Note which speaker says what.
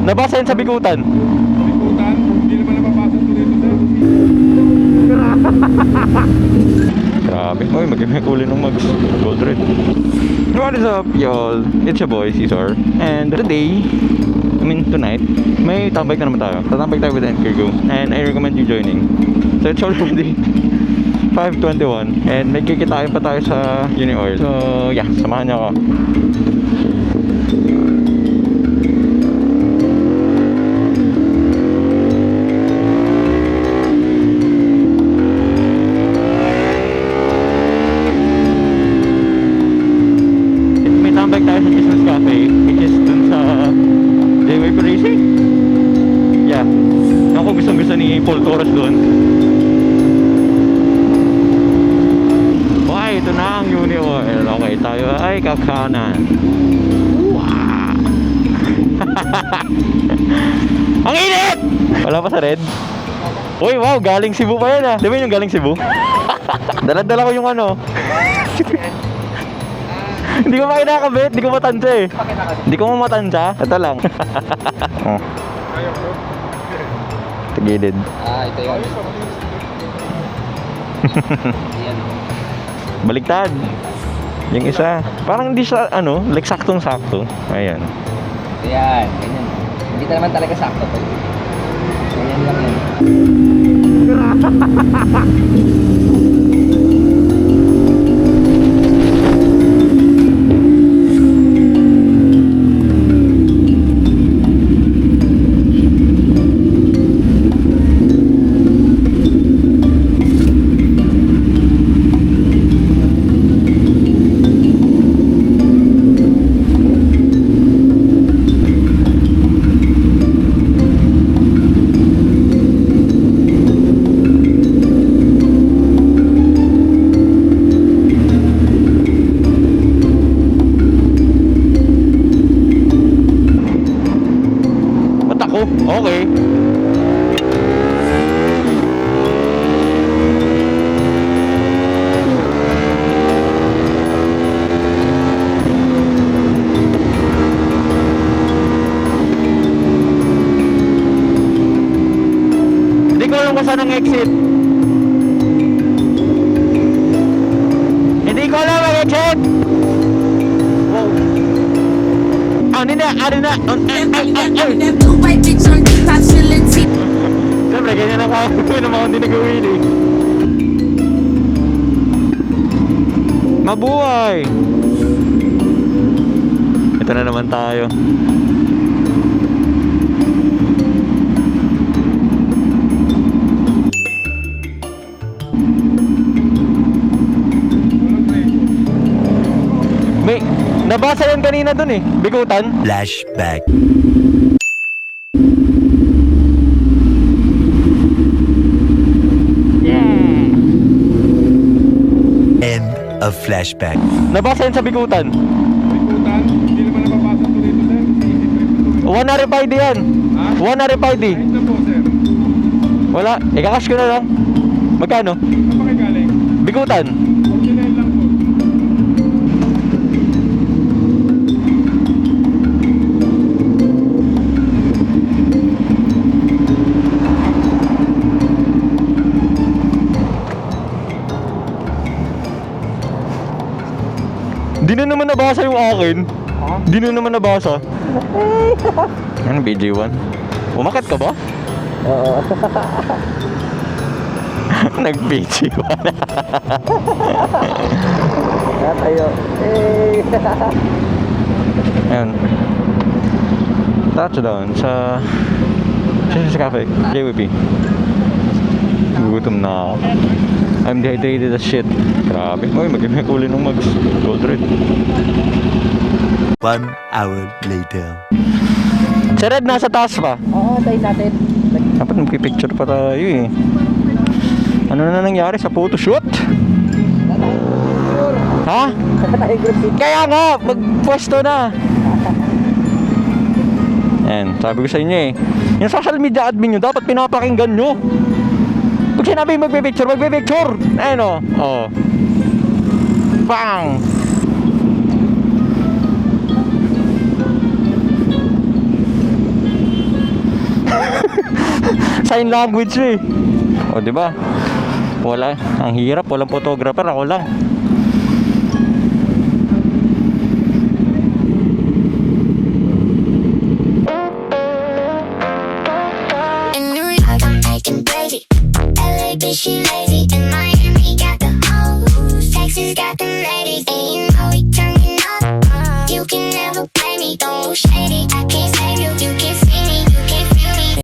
Speaker 1: nabasa yan sa bikutan.
Speaker 2: Bikutan? Hindi naman napapasok ko dito, sir.
Speaker 1: Grabe. Uy, mag-imik uli nung mag-gold red. What is up, y'all? It's your boy, Cesar. And today, tonight, may tambay ka naman tayo. Tatambay tayo with Enkergo. And I recommend you joining. So it's already 5:21. And may kikitain pa tayo sa Uni Oil. So yeah, samahan niyo ako. Tambay tayo sa Business Cafe, which is dun sa J-Way Parisi. Yeah. Ako gusto ni Paul Torres dun. Okay, ito na ang Uni Oil. Okay, tayo ay kakanan. Wow! Ang init! Wala pa sa red? Uy, wow, galing Cebu pa yan ah. Di ba yung galing Cebu? Dala-dala ko yung ano. Hindi ko pa kinakabit, hindi ko matansya eh. Hindi ko matansya, ito lang. Oh. Tagilid.
Speaker 3: Ito yun. Yan.
Speaker 1: Baliktad. Yung isa, parang hindi siya, like saktong-sakto. Ayan.
Speaker 3: Yan, ganyan. Hindi ka naman talaga sakto to. Ganyan lang yan.
Speaker 1: Okay. Hindi ko alam kung saan ang exit. Hindi ko alam ang exit. Wow. Ano na? Siyempre, ganyan ang mga hindi nag-uwin eh. Mabuhay! Ito na naman tayo. May, nabasa yan kanina dun eh. Bikutan.
Speaker 4: Flashback. End of flashback.
Speaker 1: Nabasa yan sa bikutan.
Speaker 2: Bikutan? Hindi naman napapasok ko dito, sir.
Speaker 1: One RFID yan.
Speaker 2: Ha?
Speaker 1: One RFID.
Speaker 2: Kahit na po, sir.
Speaker 1: Wala. Ikakash ko na lang. Magkano?
Speaker 2: Saan pa kayo galing?
Speaker 1: Bikutan.
Speaker 2: 49 lang po.
Speaker 1: Di na naman nabasa yung akin. Di na naman nabasa. Ano, BJ1? Umakat ka ba?
Speaker 3: Oo.
Speaker 1: Nag-BJ1.
Speaker 3: Tayo.
Speaker 1: Ayan. Touchdown sa cafe. JWP. Gugutom na ako. I'm dehydrated as shit. Grabe. Uy, mag-imik uli nung mag-gold red.
Speaker 4: 1 hour later.
Speaker 1: Si Red nasa taas pa.
Speaker 3: Oo, tayo natin.
Speaker 1: Dapat magpipicture pa tayo eh. Ano na nangyari sa photoshoot? Ha?
Speaker 3: Tayo group.
Speaker 1: Kaya nga, magpwesto na. Ayan, sabi ko sa inyo eh. Yung social media admin nyo, dapat pinapakinggan nyo. Pag sinabi magpipicture, magpipicture. Ayan o. Oh. Bang! Sign language eh. O, di ba? Wala. Ang hirap. Walang photographer. Ako lang.
Speaker 5: In New York, I'm acting crazy. LA, bitch, she lazy. In Miami, got the hoes. Texas got them ladies. And you know we turning up. You can never play me. Don't shady. I can't save you. You can see me.